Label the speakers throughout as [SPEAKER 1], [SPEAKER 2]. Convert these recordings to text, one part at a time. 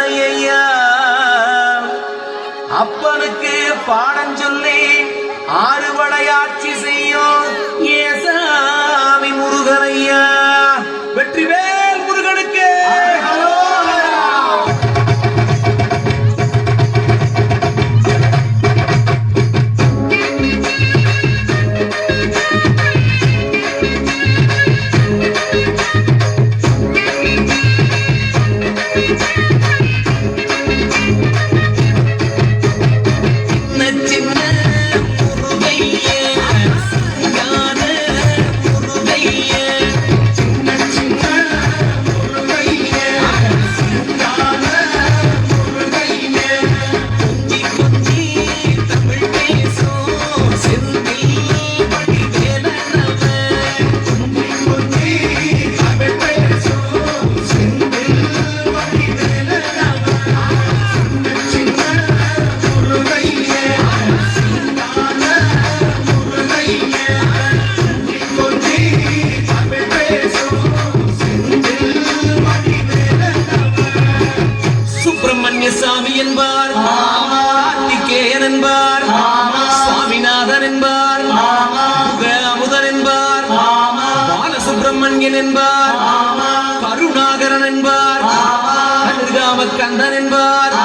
[SPEAKER 1] ஐயா அப்பனுக்கு பாடம் சொல்லி ஆறுபடையாட்சி செய்யும் ஏசாமி முருகனையா வெற்றிவேல் முருகனுக்கு சாமி என்பார், கார்த்திகேயன் என்பார், சாமிநாதன் என்பார், அமுதன் என்பார், பாலசுப்பிரமணியன் என்பார், கருணாகரன் என்பார், கதிர்காமக்கந்தன் என்பார்,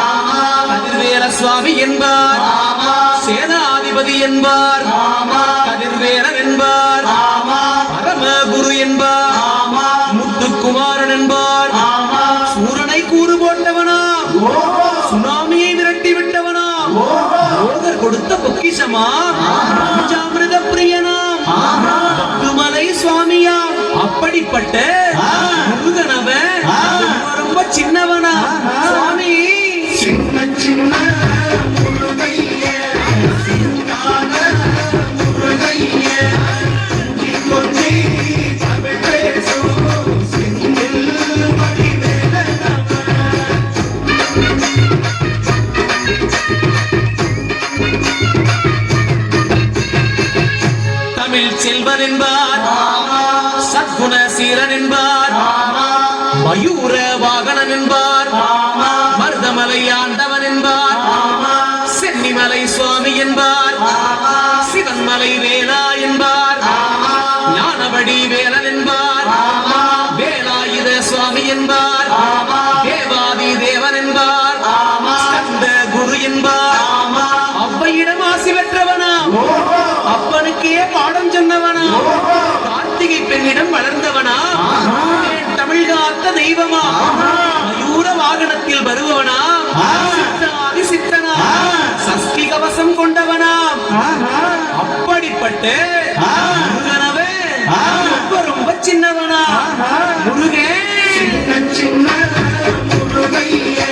[SPEAKER 1] கதிர்வேல சுவாமி என்பார், சேனாதிபதி என்பார், கதிர்வேலன் என்பார், பரமகுரு என்பார், முத்துக்குமாரன் என்பார், சூரனை கூறு போட்டவனா, சுனாமியை விரட்டி விட்டவனா, போகர் கொடுத்த பொக்கிஷமா, பஞ்சாமிர்த பிரியனாம், பத்துமலை சுவாமியா, அப்படிப்பட்ட முருகனவன் ரொம்ப சின்னவனா சுவாமி சின்ன சின்ன செல்வன் என்பார், சத்குண சீரன் என்பார், மயூர வாகனன் என்பார், மருதமலை ஆண்டவன் என்பார், சென்னிமலை சுவாமி என்பார், சிவன்மலை வேலா என்பார், ஞானவடி வேலன் என்பார், வேலாயுத சுவாமி என்பார், தேவாதி தேவன் என்பார், ஸ்கந்த குரு என்பார், அவ்வையிடம் ஆசி பெற்றவனா, அப்பனுக்கே பாடம் சொன்னவனா, கார்த்திகை பெண்ணிடம் வளர்ந்தவனா, தமிழ் காத்த தெய்வமா, மயூர வாகனத்தில் வருபவனா, சித்தாதி சித்தனா, சஷ்டி கவசம் கொண்டவனா, அப்படிப்பட்ட முருகனவே ரொம்ப ரொம்ப சின்னவனா முருகன் சின்ன முருகையே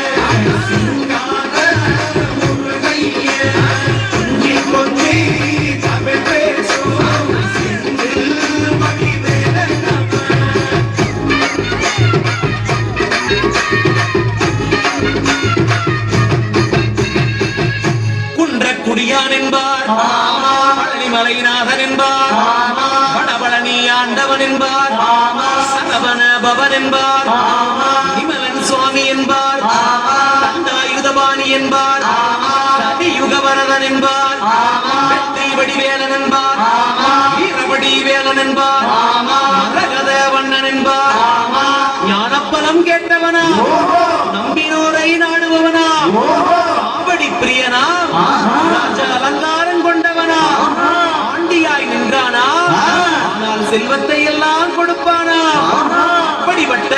[SPEAKER 1] குடியான் என்பார், பழனிமலைநாதன் என்பார், வடபழனி ஆண்டவன் என்பார், சரவண பவன் என்பார், நிமலன் சுவாமி என்பார், தண்டாயுதபாணி என்பார், ரவியுகவரதன் என்பார், வெற்றி வடிவேலன் என்பார், வீரவடி வேலன் என்பார், மரகத வண்ணன் என்பார், ஞானப்பலம் கேட்டவனா, நம்பினோரை நாடுபவனா, காவடி பிரியனா, ராஜ அலங்காரம் கொண்டவனா, ஆண்டியாய் நின்றானா, ஆனால் செல்வத்தை எல்லாம் கொடுப்பானா, அப்படிப்பட்ட